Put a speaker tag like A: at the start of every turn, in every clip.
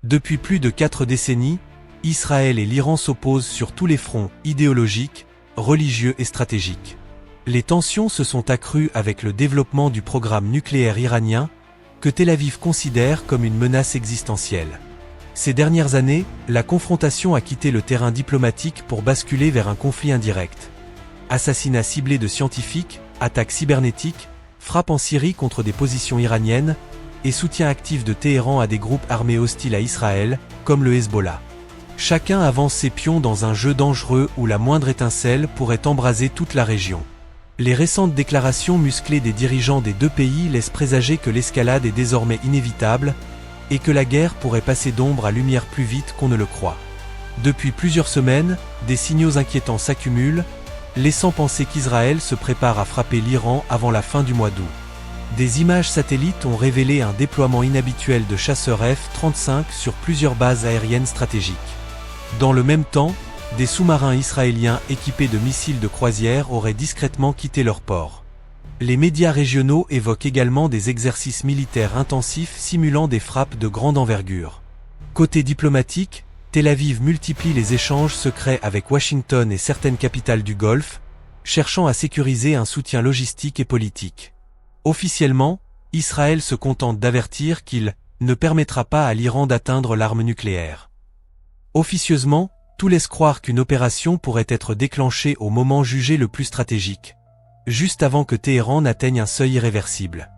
A: Depuis plus de 4 décennies, Israël et l'Iran s'opposent sur tous les fronts idéologiques, religieux et stratégiques. Les tensions se sont accrues avec le développement du programme nucléaire iranien, que Tel Aviv considère comme une menace existentielle. Ces dernières années, la confrontation a quitté le terrain diplomatique pour basculer vers un conflit indirect. Assassinats ciblés de scientifiques, attaques cybernétiques, frappes en Syrie contre des positions iraniennes, et soutien actif de Téhéran à des groupes armés hostiles à Israël, comme le Hezbollah. Chacun avance ses pions dans un jeu dangereux où la moindre étincelle pourrait embraser toute la région. Les récentes déclarations musclées des dirigeants des deux pays laissent présager que l'escalade est désormais inévitable, et que la guerre pourrait passer d'ombre à lumière plus vite qu'on ne le croit. Depuis plusieurs semaines, des signaux inquiétants s'accumulent, laissant penser qu'Israël se prépare à frapper l'Iran avant la fin du mois d'août. Des images satellites ont révélé un déploiement inhabituel de chasseurs F-35 sur plusieurs bases aériennes stratégiques. Dans le même temps, des sous-marins israéliens équipés de missiles de croisière auraient discrètement quitté leur port. Les médias régionaux évoquent également des exercices militaires intensifs simulant des frappes de grande envergure. Côté diplomatique, Tel Aviv multiplie les échanges secrets avec Washington et certaines capitales du Golfe, cherchant à sécuriser un soutien logistique et politique. Officiellement, Israël se contente d'avertir qu'il ne permettra pas à l'Iran d'atteindre l'arme nucléaire. Officieusement, tout laisse croire qu'une opération pourrait être déclenchée au moment jugé le plus stratégique, juste avant que Téhéran n'atteigne un seuil irréversible.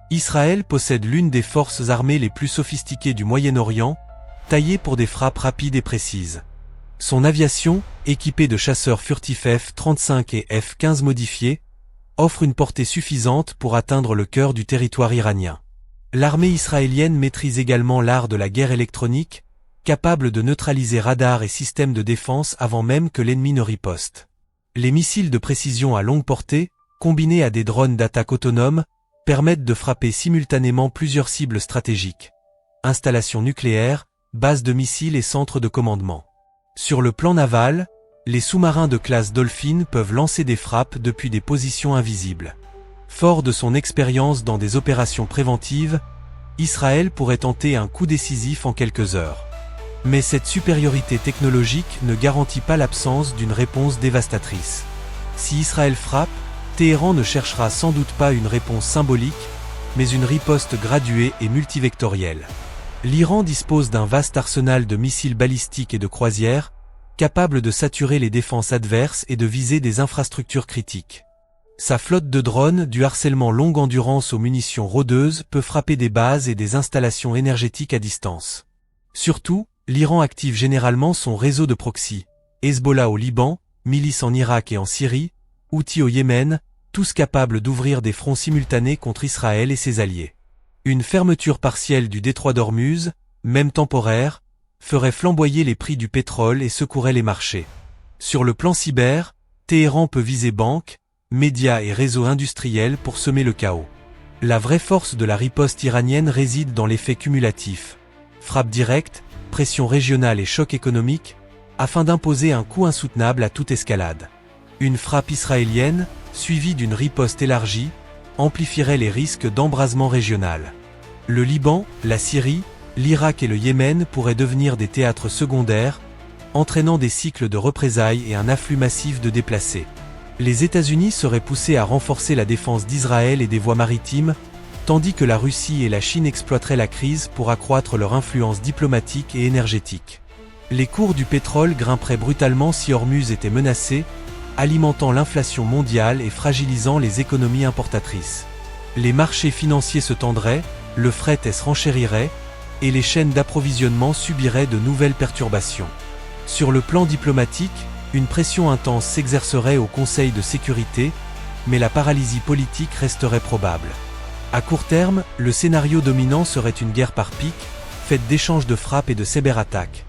A: Israël possède l'une des forces armées les plus sophistiquées du Moyen-Orient, taillée pour des frappes rapides et précises. Son aviation, équipée de chasseurs furtifs F-35 et F-15 modifiés, offre une portée suffisante pour atteindre le cœur du territoire iranien. L'armée israélienne maîtrise également l'art de la guerre électronique, capable de neutraliser radars et systèmes de défense avant même que l'ennemi ne riposte. Les missiles de précision à longue portée, combinés à des drones d'attaque autonomes, permettent de frapper simultanément plusieurs cibles stratégiques. Installations nucléaires, bases de missiles et centres de commandement. Sur le plan naval, les sous-marins de classe Dolphin peuvent lancer des frappes depuis des positions invisibles. Fort de son expérience dans des opérations préventives, Israël pourrait tenter un coup décisif en quelques heures. Mais cette supériorité technologique ne garantit pas l'absence d'une réponse dévastatrice. Si Israël frappe, Téhéran ne cherchera sans doute pas une réponse symbolique, mais une riposte graduée et multivectorielle. L'Iran dispose d'un vaste arsenal de missiles balistiques et de croisières, capable de saturer les défenses adverses et de viser des infrastructures critiques. Sa flotte de drones, du harcèlement longue endurance aux munitions rôdeuses, peut frapper des bases et des installations énergétiques à distance. Surtout, l'Iran active généralement son réseau de proxy, Hezbollah au Liban, milices en Irak et en Syrie, Houthis au Yémen, tous capables d'ouvrir des fronts simultanés contre Israël et ses alliés. Une fermeture partielle du détroit d'Ormuz, même temporaire, ferait flamboyer les prix du pétrole et secouerait les marchés. Sur le plan cyber, Téhéran peut viser banques, médias et réseaux industriels pour semer le chaos. La vraie force de la riposte iranienne réside dans l'effet cumulatif. Frappe directe, pression régionale et choc économique, afin d'imposer un coût insoutenable à toute escalade. Une frappe israélienne, suivie d'une riposte élargie, amplifierait les risques d'embrasement régional. Le Liban, la Syrie, l'Irak et le Yémen pourraient devenir des théâtres secondaires, entraînant des cycles de représailles et un afflux massif de déplacés. Les États-Unis seraient poussés à renforcer la défense d'Israël et des voies maritimes, tandis que la Russie et la Chine exploiteraient la crise pour accroître leur influence diplomatique et énergétique. Les cours du pétrole grimperaient brutalement si Hormuz était menacé, alimentant l'inflation mondiale et fragilisant les économies importatrices. Les marchés financiers se tendraient, le fret se renchérirait, et les chaînes d'approvisionnement subiraient de nouvelles perturbations. Sur le plan diplomatique, une pression intense s'exercerait au Conseil de sécurité, mais la paralysie politique resterait probable. À court terme, le scénario dominant serait une guerre par pic, faite d'échanges de frappes et de cyberattaques.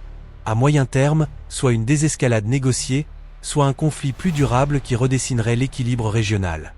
A: À moyen terme, soit une désescalade négociée, soit un conflit plus durable qui redessinerait l'équilibre régional.